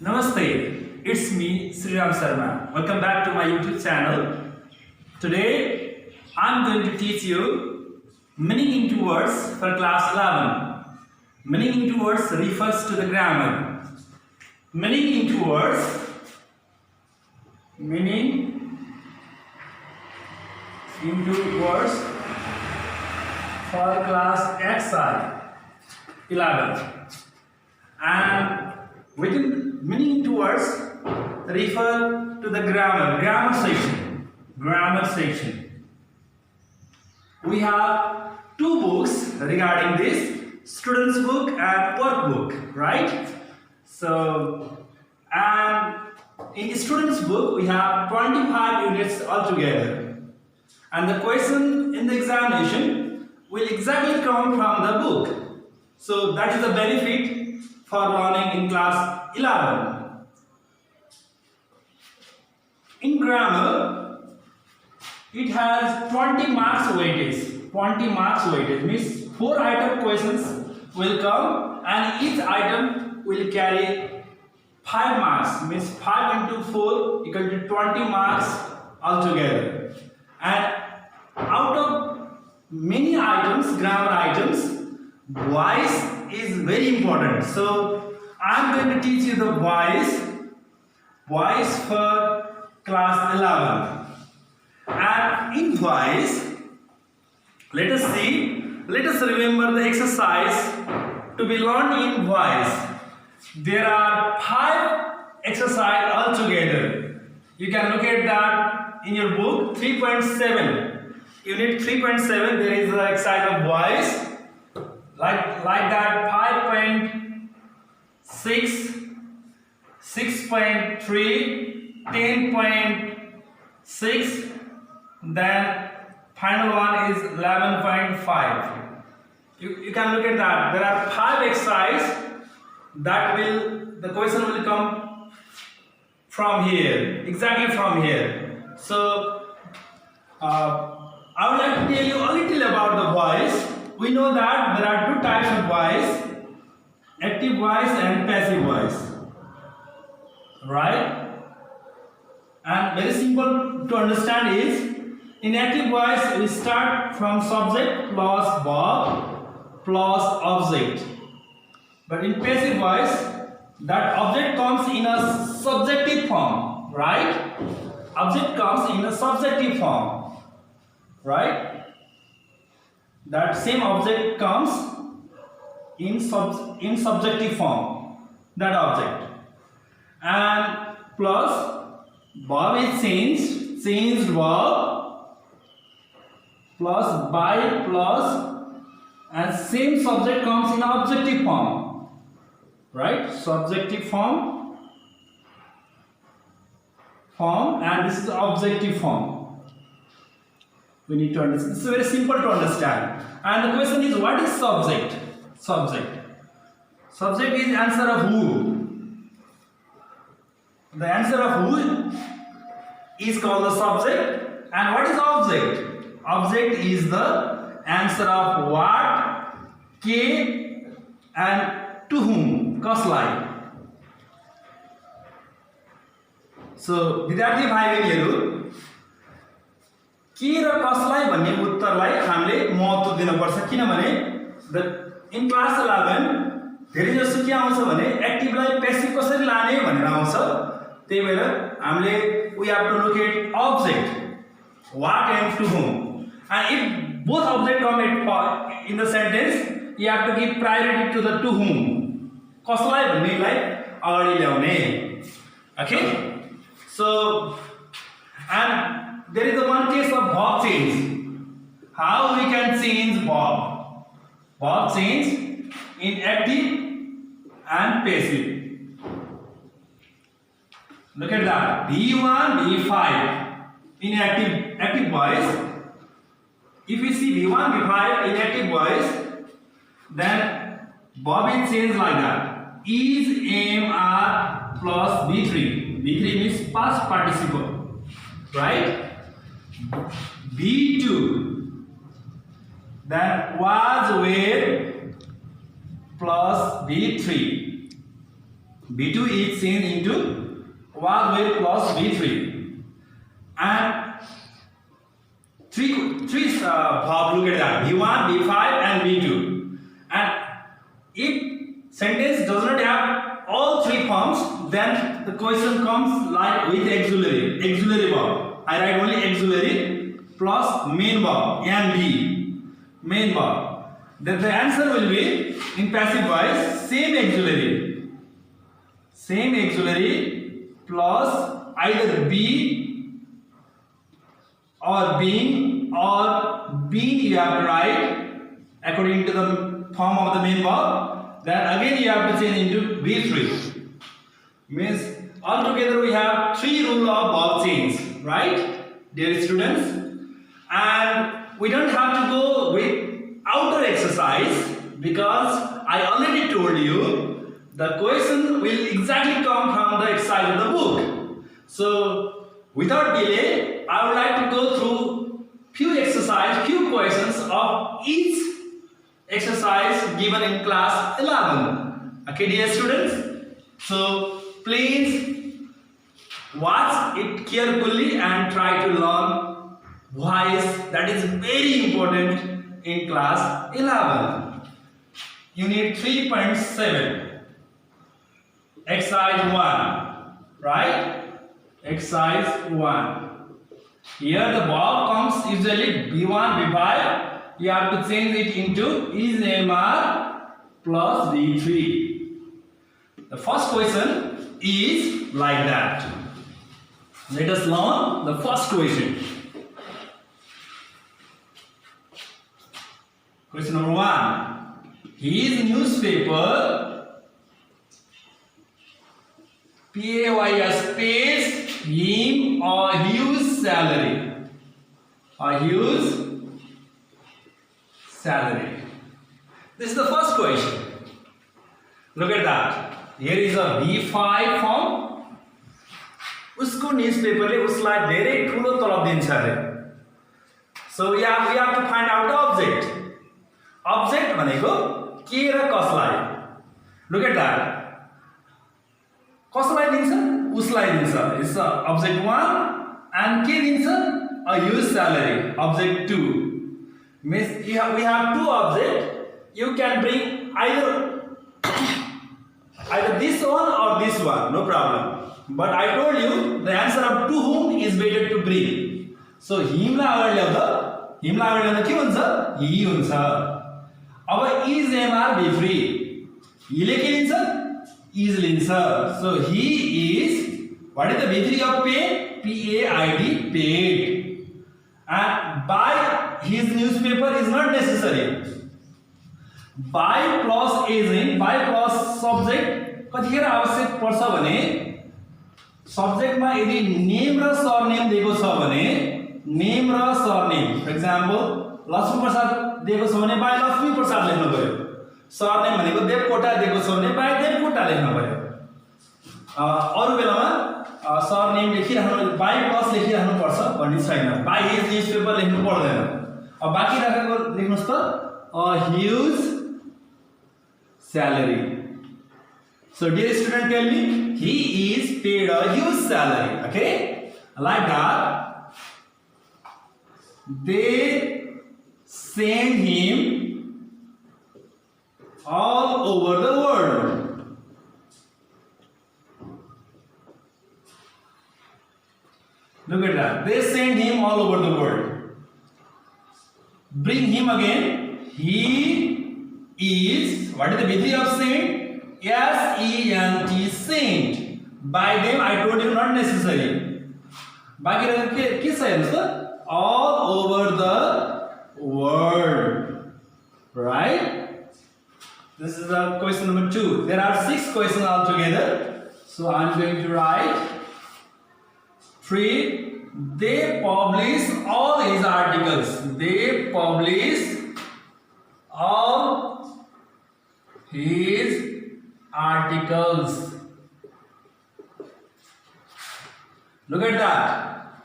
Namaste, it's me Sriram Sharma. Welcome back to my YouTube channel. Today I'm going to teach you meaning into words for class 11. Meaning into words refers to the grammar. Meaning into words for class XI 11. And within meaning into words refer to the grammar section. We have two books regarding this, student's book and workbook, right? So, and in the student's book we have 25 units altogether, and the question in the examination will exactly come from the book. So that is the benefit for learning in class 11. In grammar, it has 20 marks weightage. 20 marks weightage means 4 item questions will come and each item will carry 5 marks, means 5 into 4 equal to 20 marks altogether. And out of many items, grammar items, voice is very important. So I am going to teach you the voice for class 11. And in voice, let us remember the exercise to be learned in voice. There are 5 exercises altogether. You can look at that in your book 3.7. Unit 3.7, there is the exercise of voice. Like that 5.6, 6.3, 10.6, then final one is 11.5. You can look at that. There are 5 exercises that the question will come from here, exactly from here. So I would like to tell you a little about the voice. We know that there are 2 types of voice, active voice and passive voice, right? And very simple to understand is, in active voice we start from subject plus verb plus object. But in passive voice, that object comes in a subjective form, right? Object comes in a subjective form, right? That same object comes in subjective form, that object. And plus verb is changed verb, plus by, plus, and same subject comes in objective form, right? Subjective form, and this is objective form. We need to understand. It's very simple to understand. And the question is, what is subject? Subject is answer of who. The answer of who is called the subject. And what is object? Object is the answer of what, ke, and to whom, कसलाई. So विद्यार्थी भाइ बहिनीहरु, के र कसलाई भन्ने उत्तरलाई हामीले महत्त्व दिनुपर्छ, किनभने इन क्लास 11 धेरै जसो के आउँछ भने एक्टिभलाई पैसिभ कसरी लाने भनेर आउँछ. त्यही भएर हामीले we have to look at object, what and to whom, and if both object come in the sentence, you have to give priority to the to whom, कसलाई भन्नेलाई अगाडि ल्याउने. Okay, so and there is one case of verb change. How we can change verb change in active and passive. Look at that, V1, V5 in active voice. If we see V1, V5 in active voice, then verb is changed like that. Is, am, are plus V3. V3 means past participle, right? V2, then was, were plus V3. V2 is changed into was weight plus V3, and three verb, look at that, V1, V5 and V2. And if sentence does not have all three forms, then the question comes like with auxiliary verb. I write only auxiliary plus main verb and be main verb. Then the answer will be in passive voice same auxiliary plus either be or being or being you have to write according to the form of the main verb. Then again you have to change into V3. Means altogether we have three rules of verb change, right, dear students? And we don't have to go with outer exercise because I already told you the question will exactly come from the exercise of the book. So without delay, I would like to go through few questions of each exercise given in class 11. Okay, dear students? So please watch it carefully and try to learn voice. That is very important in class 11. Unit 3.7. Exercise 1. Right? Exercise 1. Here the verb comes usually B1, B5. You have to change it into is MR plus V3. The first question is like that. Let us learn the first question. Question number 1. His newspaper PAYS pays him a huge salary. A huge salary. This is the first question. Look at that. Here is a B5 form. उसको न्यूज़पेपरले उसलाई धेरै ठुलो तलब दिन्छ अरे. So we have to find out the object. Object भनेको के र कसलाई. Look at that. कसलाई दिन्छ? उसलाई दिन्छ. It's object 1 and के दिन्छ? A huge salary. Object 2. Means we have two objects. You can bring either this one or this one, no problem. But I told you the answer of to whom is better to bring. So him लाई अगाडि ल्याउँदा के हुन्छ? He हुन्छ. अब is MR B3. He ले के लिन्छ? Is लिन्छ. So he is, what is the B3 of pay? PAID, paid. And by his newspaper is not necessary. By plus agent, by plus subject कतिखेर आवश्यक पर्छ भने सब्जेक्ट मा यदि नेम र सरनेम दिएको छ भने नेम र surname, for example Lakshmi Prasad दिएको छ भने बाई लक्ष्मी प्रसाद लेख्नु पर्यो. सरनेम भनेको देवकोटा दिएको छ भने बाई देवकोटा लेख्नु पर्यो. अरु बेलामा सरनेम लेखिराख्नु बाई प्लस लेखिराख्नु पर्छ भन्ने छैन. बाई हिज न्यूजपेपर लेख्नु पर्दैन. अब बाँकी राखेको लेख्नुस् त a huge salary. So dear student, tell me, he is paid a huge salary. Okay, like that. They send him all over the world. Look at that. They send him all over the world. Bring him again. He is, what is the B3 of saint? S-E-N-T, saint. By them I told you not necessary. बाकी रहेको के छ हेर्नुस् त? All over the world. Right? This is the question number 2. There are 6 questions altogether. So I am going to write 3. They publish all his articles. They publish all his articles. Look at that.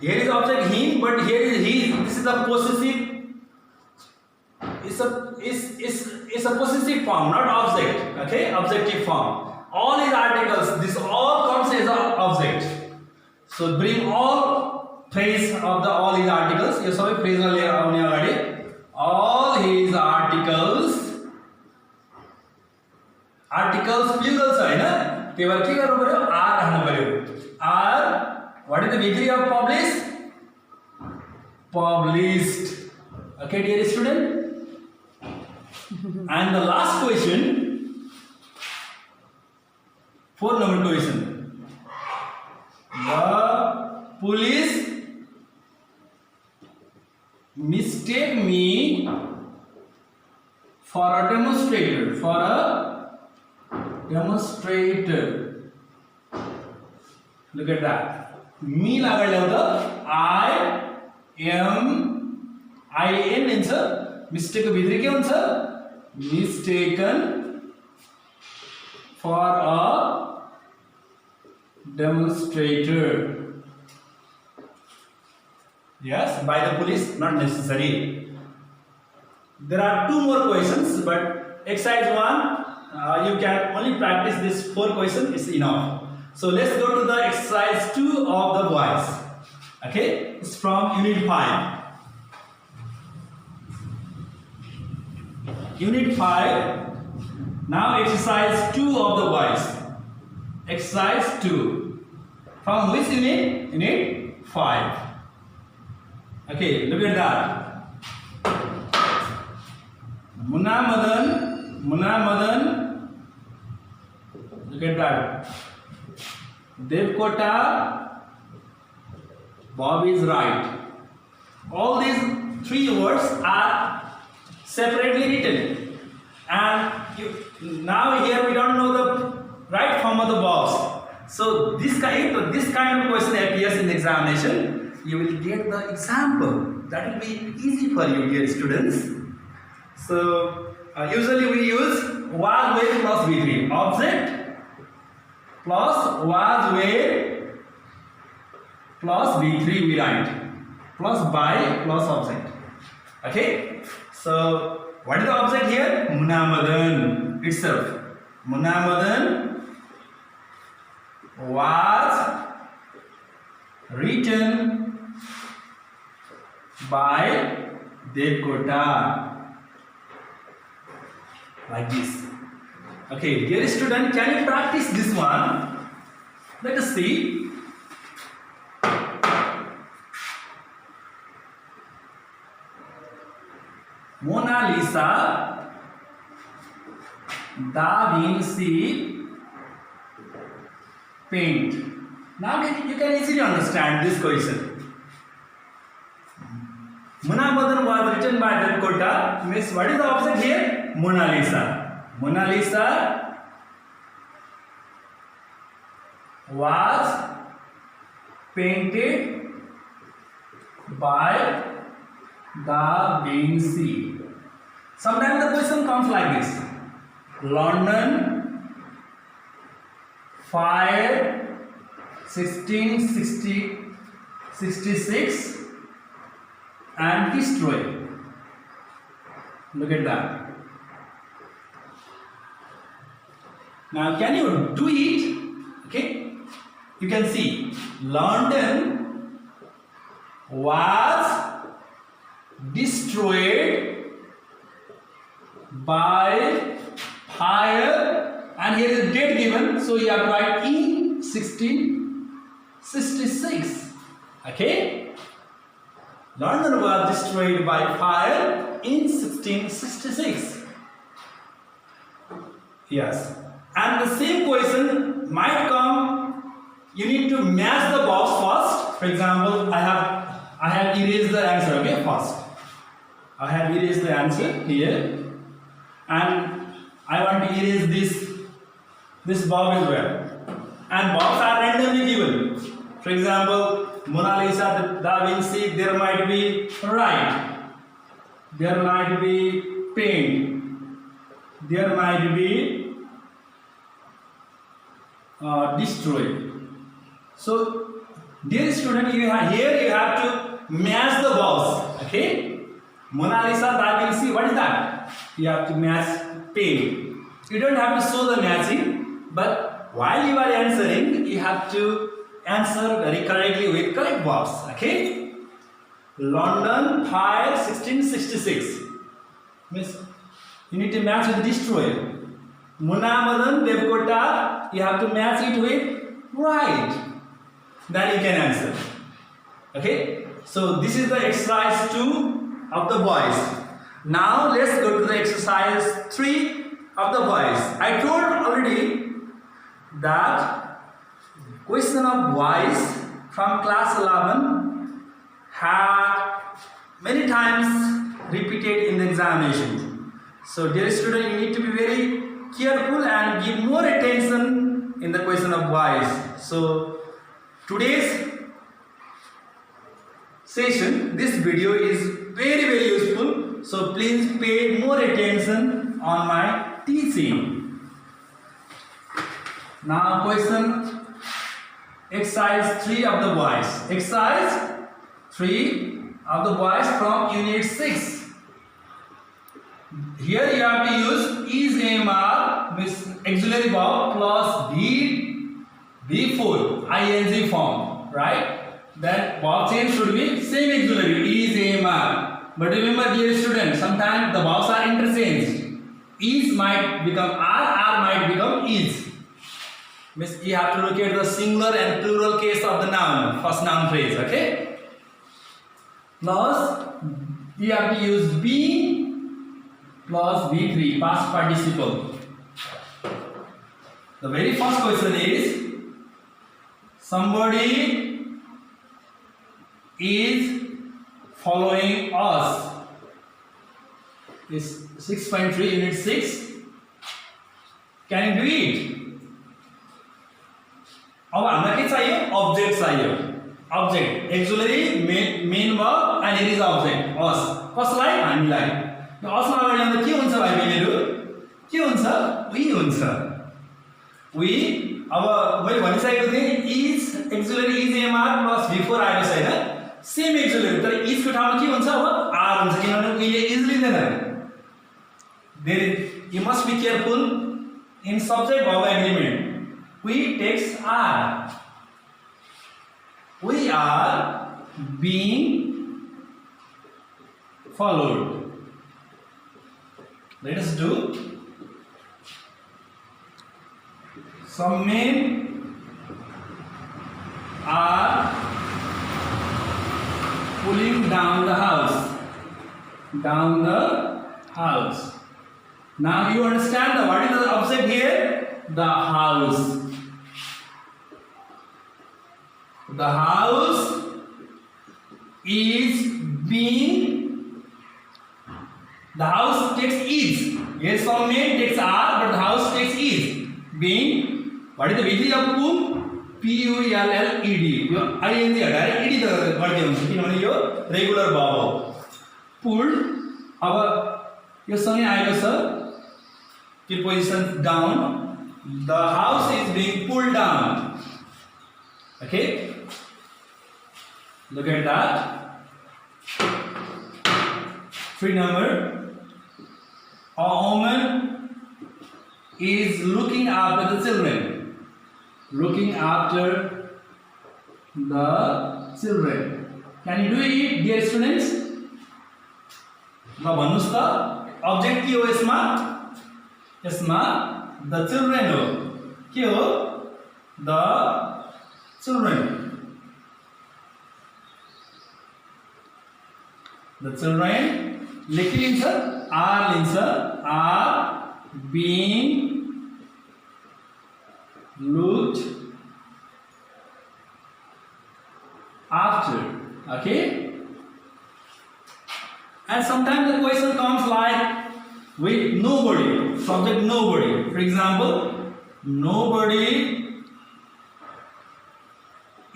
Here is object him, but here is he. This is a possessive. It's a possessive form, not object. Okay, objective form. all is articles. This all comes as an object. So bring all phrase of the all is articles. यो सबै phrase मा लिएर आउने अगाडि all his articles plural छ हैन, त्यही भएर के गर्नु पर्यो, are राख्नु पर्यो. are what is the degree of published. Okay dear student. And the last question, 4 number question. The police mistake me for a demonstrator. Look at that. Me lagar ल्याउँदा I n हुन्छ. Mistake को भित्र के हुन्छ, mistaken for a demonstrator. Yes, by the police, not necessary. There are 2 more questions, but exercise 1, you can only practice this 4 questions, is enough. So let's go to the exercise 2 of the boys. Okay, it's from unit 5. Unit 5. Now exercise 2 of the boys. Exercise 2. From which unit? Unit 5. Okay, look at that. Munna Madan. Look at that. Devkota, Bob is right. All these 3 words are separately written, and now here we don't know the right form of the verbs. So this kind of question appears in the examination. You will get the example. That will be easy for you, dear students. So usually we use was were plus V3. Object plus was were plus V3 we write. Plus by plus object. Okay. So what is the object here? Munna Madan itself. Munna Madan was written by Devkota. Like this. Okay, dear student, can you practice this one? Let us see. Mona Lisa, Da Vinci paint. Now you can easily understand this question. Munna Madan was written by Devkota. Means what is the object here? Mona Lisa. Mona Lisa was painted by Da Vinci. Sometimes the question comes like this. London fire 1666 and destroy. Look at that. Now can you do it? Okay, you can see London was destroyed by fire, and here is the date given, so you have to write in 1666. Okay, London was destroyed by fire in 1666. Yes, and the same question might come. You need to match the box first. For example, I have erased the answer. Okay, first I have erased the answer here, and I want to erase this box as well. And boxes are randomly given. For example, Mona Lisa, Da Vinci, there might be right, there might be paint, there might be destroy. So, dear student, you have to match the box. Okay, Mona Lisa, Da Vinci, what is that? You have to match paint. You don't have to show the matching, but while you are answering, you have to answer very correctly with correct verbs. Okay? London fire 1666. Means you need to match with destroy. Munamadan Devkota, you have to match it with right. Then you can answer. Okay? So this is the exercise 2 of the boys. Now let's go to the exercise 3 of the boys. I told already that question of boys from class 11 had many times repeated in the examination. So dear student, you need to be very careful and give more attention in the question of boys. So today's session, this video is very useful. So please pay more attention on my teaching. Now question exercise 3 of the boys. Exercise 3 of the boys from unit 6. Here you have to use is AMR with auxiliary verb plus B4 ing form, right? Then verb change should be same auxiliary is AMR. But remember dear students, sometimes the verbs are interchanged. Is might become R might become is. Means you have to look at the singular and plural case of the noun, first noun phrase, okay? Plus you have to use be plus B3, past participle. The very first question is, somebody is following us. Is 6.3 unit 6. Can you do it? अब हामीलाई के चाहियो? Object चाहियो. Object, auxiliary, main verb and it is object. Us. कसलाई? हामीलाई. यो असमा अगाडि ल्याउँदा के हुन्छ भाइ बहिनीहरु? के हुन्छ? We हुन्छ. We अब मैले भनिसकेको थिएँ is auxiliary is AMR plus before आएको छैन. सेम auxiliary तर is को ठाउँमा के हुन्छ अब? R हुन्छ किनभने we ले is लिँदैन. Then you must be careful in subject verb agreement. We takes are. We are being followed. Let us do. Some men are pulling down the house. Down the house. Now you understand what is the object here? The house. The house is being. The house takes is. Yes, some men takes are, but the house takes is. Being. What is the meaning of pull? P-U-L-L-E-D. Yo ing हटाएर ed त गर्दै हुन्छ किनभने यो regular verb हो. Pulled. अब यो सँगै आएको छ. Preposition down. The house is being pulled down. Okay? Look at that. 3 number. A woman is looking after the children. Looking after the children. Can you do it, dear students? ल भन्नुस् त object के हो यसमा? यसमा the children हो. के हो? The children. The children Lekhi लिन्छ are लिन्छ are being looked after. Okay? And sometimes the question comes like with nobody, subject nobody. For example, nobody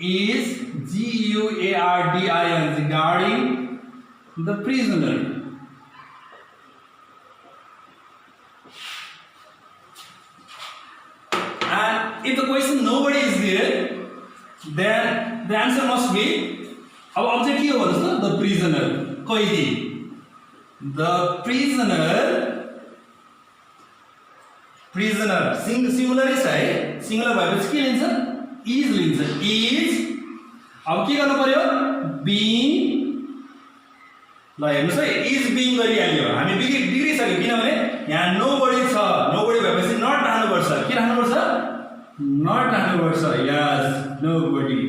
is G-U-A-R-D-I-N guarding the prisoner. And if the question nobody is there, then the answer must be our object here was the prisoner. Koidi. The prisoner prisoner singular छ है singular भएपछि के लिन्छ is लिन्छ is अब के गर्नु पर्यो बीइङ ल हेर्नुस् है इज बीइङ गरिहाल्यो हामी बिग्रिसक्यो किनभने यहाँ नोबडी छ नोबडी भएपछि नट राख्नुपर्छ के राख्नुपर्छ नट राख्नुपर्छ yes nobody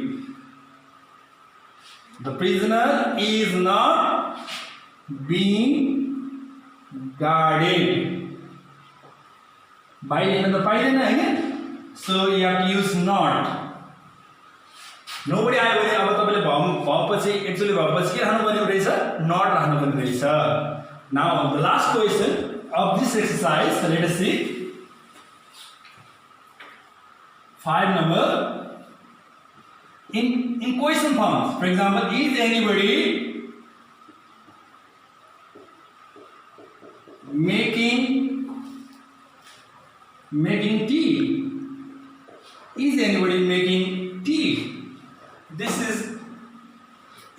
The prisoner is not being guarded. By लेख्न त पाइदैन हैन so you have to use not. Nobody आयो भने अब तपाईले भएपछि एक्चुअली भएपछि के राख्नुपर्ने रहेछ not राख्नुपर्ने रहेछ. Now the last question of this exercise, let us see 5 number. In question forms, for example, is anybody making tea? Is anybody making tea? This is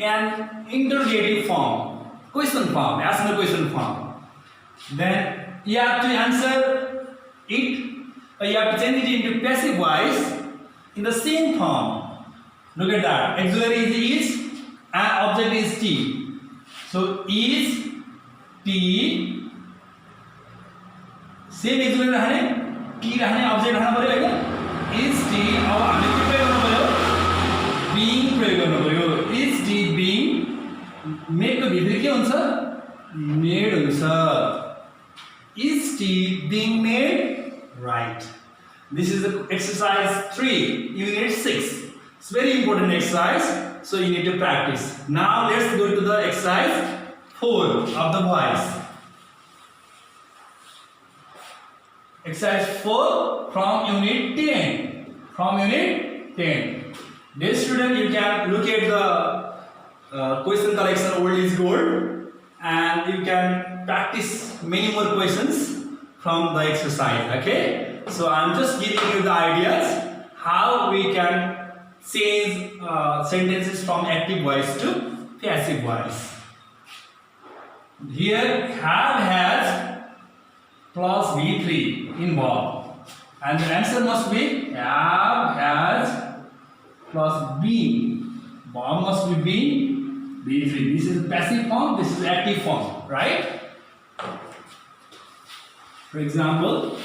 an interrogative form, question form, asking a question form. Then you have to answer it, or you have to change it into passive voice in the same form. Look at that. Auxiliary is and object is tea. So is tea. Same auxiliary रहने tea रहने object रहना पड़ेगा क्या? Is tea अब हमें क्या प्रयोग करना पड़ेगा? Being प्रयोग करना पड़ेगा. Is tea being made को भीतर क्या होता? Made होता. Is tea being made? Right. This is the exercise 3, unit 6. It's very important exercise, so you need to practice. Now let's go to the exercise 4 of the voice. Exercise 4 from unit 10. From unit 10. Dear student, you can look at the question collection old is gold, and you can practice many more questions from the exercise. Okay? So I'm just giving you the ideas how we can change sentences from active voice to passive voice. Here have has plus V3 involved, and the answer must be have has plus been. Verb must be been V3. This is passive form, this is active form, right? For example,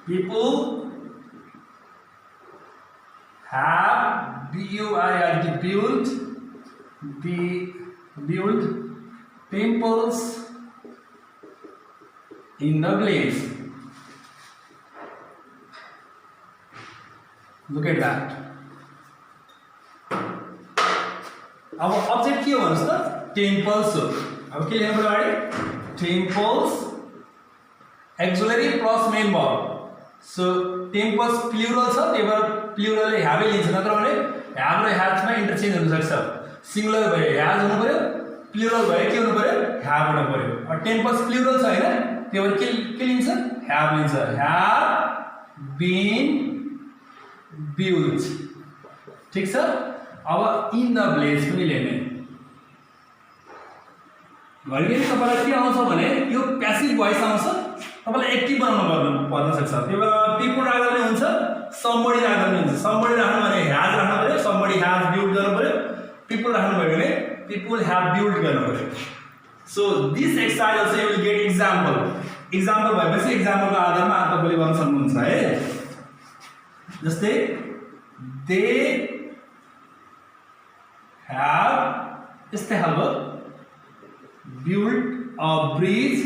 people have built temples in the place. Look at that. अब object के हो भन्नुस् त temples हो. अब के लेख्नु पर्यो अगाडि temples auxiliary plus main verb. So temples plural छ त्यही भएर प्लुरलले ह्याभै लिन्छ नत्र भने ह्याभ र ह्याजमा इन्टरचेन्ज हुन सक्छ. सिंगुलर भए ह्याज हुनु पर्यो प्लुरल भए के हुनु पर्यो ह्याभ हुनु पर्यो. टेम्पल्स प्लुरल छ हैन त्यही भएर के लिन्छ ह्याभ लिन्छ. Have been built. ठीक छ. अब इन द प्लेस पनि लेख्ने. घरिघरि तपाईलाई के आउँछ भने यो प्यासिभ भोइस आउँछ तपाईलाई एक्टिभ बनाउनु पर्न सक्छ. त्यही भएर पिपल राख्दा पनि हुन्छ समबडी राख्दा पनि हुन्छ. समबडी राख्नु भने ह्याज राख्नु पर्यो समबडी ह्याज बिल्ड गर्नु पर्यो. पिपल राख्नु भयो भने पिपल ह्याभ बिल्ड गर्नु पर्यो. So this exercise also you will get example. Example भएपछि एक्जाम्पलको आधारमा तपाईले गर्न सक्नुहुन्छ है. जस्तै दे ह्याभ यस्तै खालको built a bridge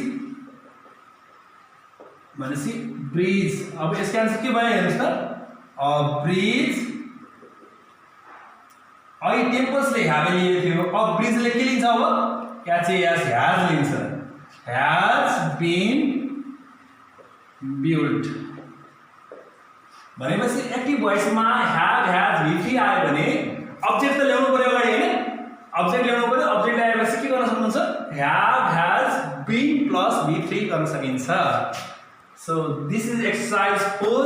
भनेपछि ब्रिज. अब यसको आन्सर के भयो हेर्नुस् त अ ब्रिज. अहिले टेम्पल्सले ह्याभ लिएको थियो. अ ब्रिजले के लिन्छ अब एचएएस ह्याज लिन्छ. ह्याज बीन बिल्ट भनेपछि एक्टिभ भोइसमा ह्याभ ह्याज V3 आयो भने अब्जेक्ट त ल्याउनु पर्यो अगाडि हैन. अब्जेक्ट ल्याउनु पर्यो. अब्जेक्ट ल्याएपछि के गर्न सक्नुहुन्छ ह्याभ ह्याज बीन प्लस V3 गर्न सकिन्छ. So this is exercise 4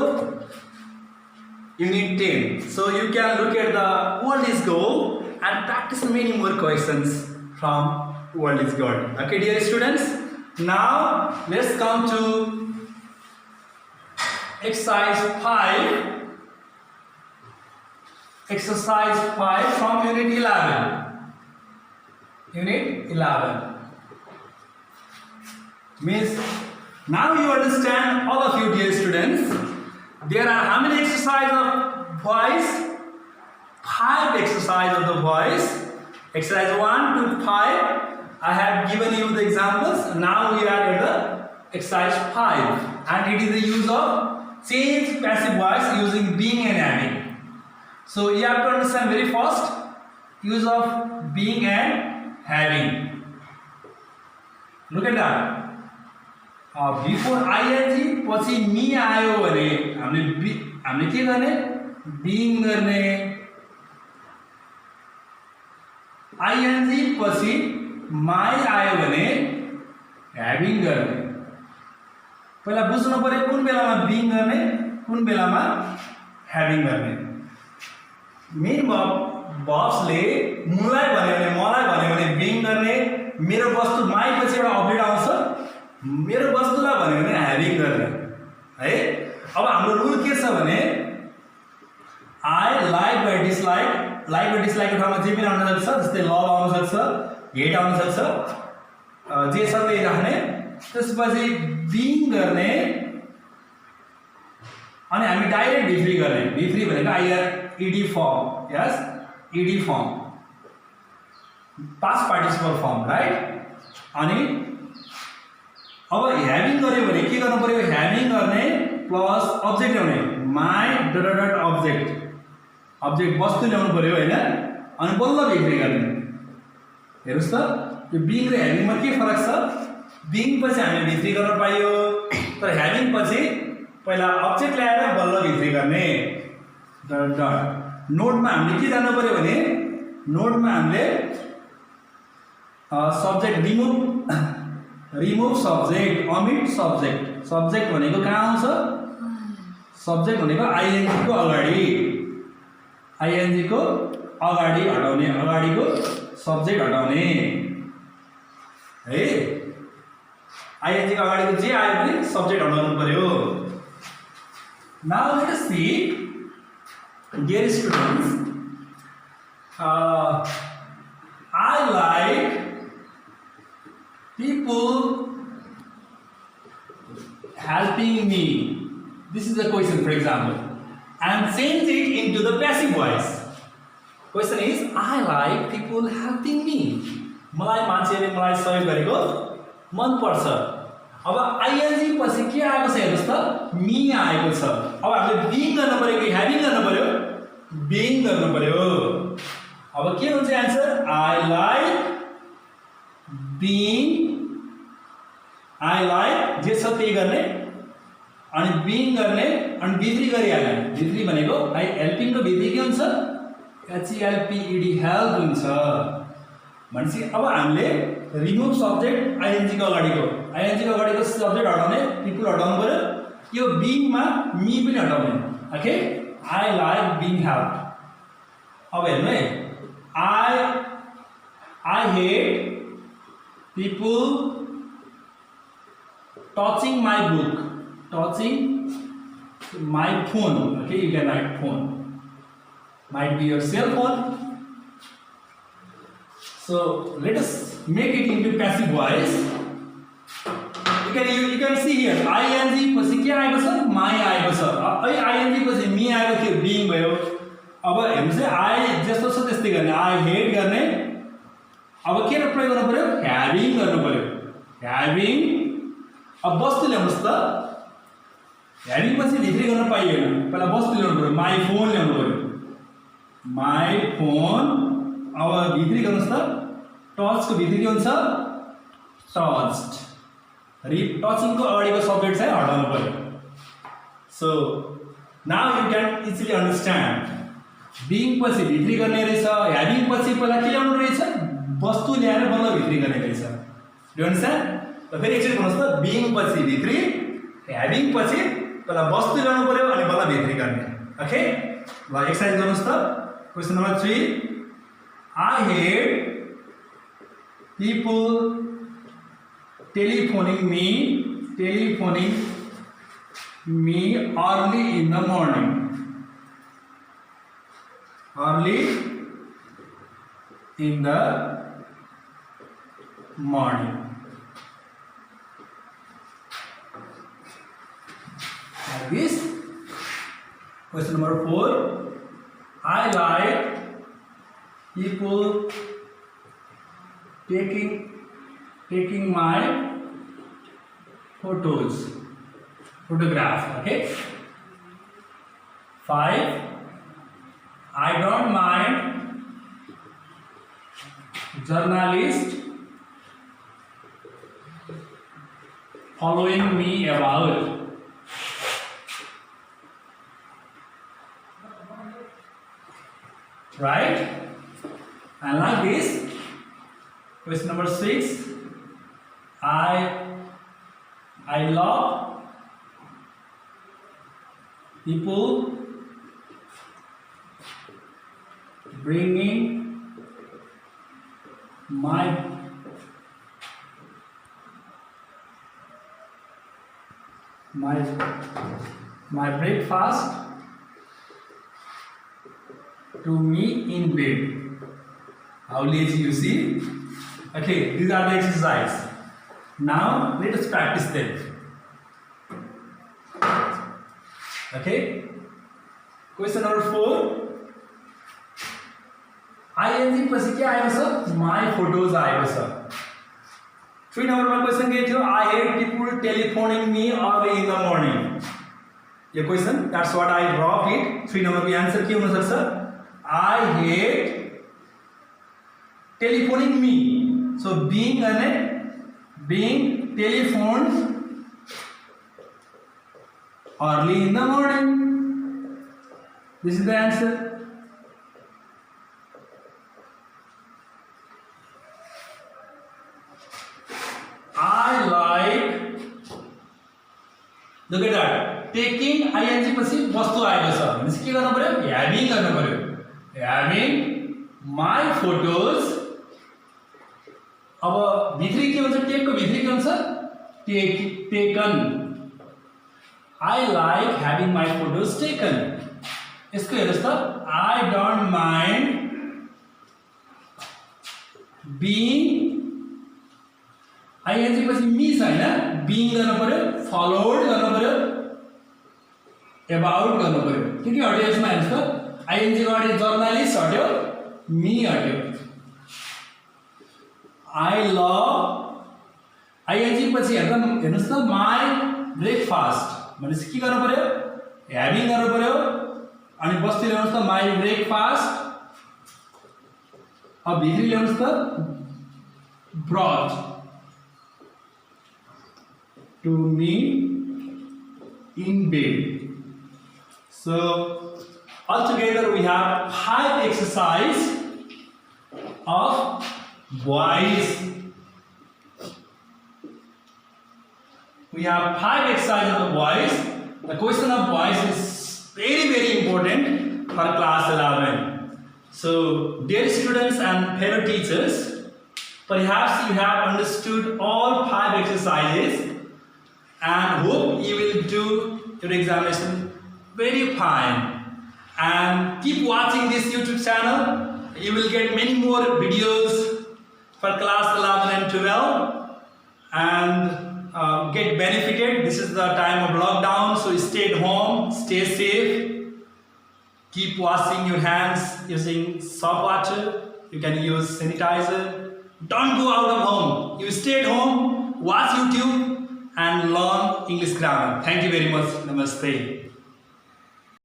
unit 10. So you can look at the world is gold and practice many more questions from world is gold. Okay dear students, Now let's come to exercise 5. Exercise 5 from unit 11. Unit 11 means now you understand, all of you dear students, there are how many exercises of voice? 5 exercises of the voice. Exercise 1 to 5. I have given you the examples. Now we are at the exercise 5, and it is the use of change passive voice using being and having. So you have to understand very first use of being and having. Look at that. Before ing पछि me आयो भने हामीले के गर्ने? being गर्ने. ing पछि my आयो भने having गर्ने. पहिला बुझ्नु पर्यो कुन बेलामा being गर्ने, कुन बेलामा having गर्ने. मेन बसले मुलाई भन्यो भने, मलाई भन्यो भने being गर्ने. मेरो वस्तु my पछि एउटा अब्जेक्ट आउँछ, मेरो वस्तुलाई भन्यो भने having गर्ने है. अब हाम्रो रुल के छ भने I like or dislike, like र डिसलाइक ठाउँमा जे पनि आउन सक्छ, जस्तै लभ आउन सक्छ, हेट आउन सक्छ, जे छ त्यही राख्ने. त्यसपछि बिङ गर्ने अनि हामी डाइरेक्ट भिफ्री गर्ने. भिफ्री भनेको IR ED firm, yes ED firm, past participle firm, right. अनि अब ह्याभिङ गर्यो भने के गर्नु पर्यो? ह्याभिङ गर्ने प्लस अब्जेक्ट ल्याउने. माई डट डट अब्जेक्ट, अब्जेक्ट वस्तु ल्याउनु पर्यो हैन, अनि बल्ल भिफ्री गर्ने. हेर्नुस् त, यो बिङ र ह्याभिङमा के फरक छ? बिङ पछि हामी भिफ्री गर्न पाइयो, तर ह्याभिङ पछि पहिला अब्जेक्ट ल्याएर बल्ल भिफ्री गर्ने. डट डट. नोटमा हामीले के जान्नु पर्यो भने नोटमा हामीले सब्जेक्ट रिमुभ सब्जेक्ट, अमिट सब्जेक्ट. सब्जेक्ट भनेको कहाँ आउँछ? सब्जेक्ट भनेको आइएनजी को अगाडि, आइएनजी को अगाडि हटाउने, अगाडिको सब्जेक्ट हटाउने है. आइएनजी को अगाडिको जे आयो भने सब्जेक्ट हटाउनु पर्यो. Now let us see dear students, I like people helping me. This is a question, for example, and change it into the passive voice. Question is, I like people helping me. मलाई मान्छेले मलाई सहयोग गरेको मन पर्छ. अब ING पछि के आएको छ हेर्नुस् त, मी आएको छ. अब हामीले बिङ गर्न पर्यो कि ह्याभिङ गर्न पर्यो? बिङ गर्न पर्यो. अब के हुन्छ answer? I like being, I like जे छ त्यही गर्ने अनि बिङ गर्ने अनि भित्री गरिहाल्ने. भित्री भनेको आई हेल्पिङ को भित्री के हुन्छ? एचइएलपीईडी हेल्प हुन्छ भनेपछि अब हामीले रिमुभ सब्जेक्ट आइएनजी को अगाडिको, आइएनजी को अगाडिको सब्जेक्ट हटाउने, पिपल हटाउनु पर्यो. यो बिङमा मी पनि हटाउने. ओके, आई लाइक बिङ हेल्प. अब हेर्नु है, I hate people touching my book, touching my phone. Okay, you can write phone. Might be your cell phone. So let us make it into passive voice. You can see here ing पछि के आएको छ? my आएको छ. अब ing पछि me आएको थियो, being भयो. अब हेर्नुस् है, आई जस्तो छ त्यस्तै गर्ने. आई हेट गर्ने. अब के प्रयोग गर्नु पर्यो? ह्याभिङ गर्नु पर्यो. ह्याभिङ. अब वस्तु ल्याउनुस् त. ह्याभिङ पछि भित्री गर्न पाइएन, पहिला वस्तु ल्याउनु पर्यो. माई फोन ल्याउनु पर्यो. My phone. अब भित्री गर्नुस् त. टच को भित्री के हुन्छ? टच्ड. टचिङ को अगाडिको सब्जेक्ट चाहिँ हटाउनु पर्यो. So now you can easily understand. Being पछि भित्री गर्ने रहेछ, ह्याभिङ पछि पहिला के ल्याउनु रहेछ? वस्तु ल्याएर बल्ल भित्री गर्ने रहेछ. Do understand? त फेरि एकचोटि भन्नुहोस् त, बिङ पछि भित्री, ह्याभिङ पछि पहिला वस्तु ल्याउनु पर्यो अनि बल्ल भित्री गर्ने. ओके, ल एक्सरसाइज गर्नुहोस् त. Question number 3, I hate people telephoning me early in the morning. Early in the morning. Like this. Question number 4. I like people taking my photograph. Okay. 5. I don't mind journalists following me about. Right? And like this. Question number 6. I love people bringing my breakfast to me in bed. How lazy, you see? Okay, these are the exercise. Now let us practice them. Okay. Question number 4. ING पछि के आएको छ? My photos आएको छ. 3 नम्बरमा question के थियो? I hate people telephoning me early in the morning. Yo question, that's what I drop it. 3 number को आंसर के हुन सक्छ? I hate telephoning me. So being telephoned early in the morning. This is the answer. I like, look at that, taking ing पछि वस्तु आएको छ भनेपछि के गर्नु पर्यो? Having गर्नु पर्यो. Having my photos. अब भित्री के भन्छ? टेक को भित्री के भन्छ? taken. I like having my photos taken. यसको हेर्नुस् त, I don't mind being ing पछि मी छैन, being गर्नु पर्यो, followed गर्नु पर्यो, about गर्नु पर्यो. के हट्यो यसमा? हेर्नुस् त, ing को अगाडि जर्नलिस्ट हट्यो, मी हट्यो. I love ing पछि हेर्नुस् त, my breakfast भनेपछि के गर्नु पर्यो? Having गर्नु पर्यो. अनि बस्ती ल्याउनुस् त, my breakfast. अब भित्री ल्याउनुस् त, brought to me in bed. So altogether we have 5 exercise of voice. We have 5 exercises of voice. The question of voice is very important for class 11. So dear students and fellow teachers, perhaps you have understood all 5 exercises and hope you will do your examination very fine. And keep watching this YouTube channel. You will get many more videos for class 11 and 12 and get benefited. This is the time of lockdown, so stay at home, stay safe. Keep washing your hands using soap water. You can use sanitizer. Don't go out of home. You stay at home, watch YouTube and learn English grammar. Thank you very much. Namaste.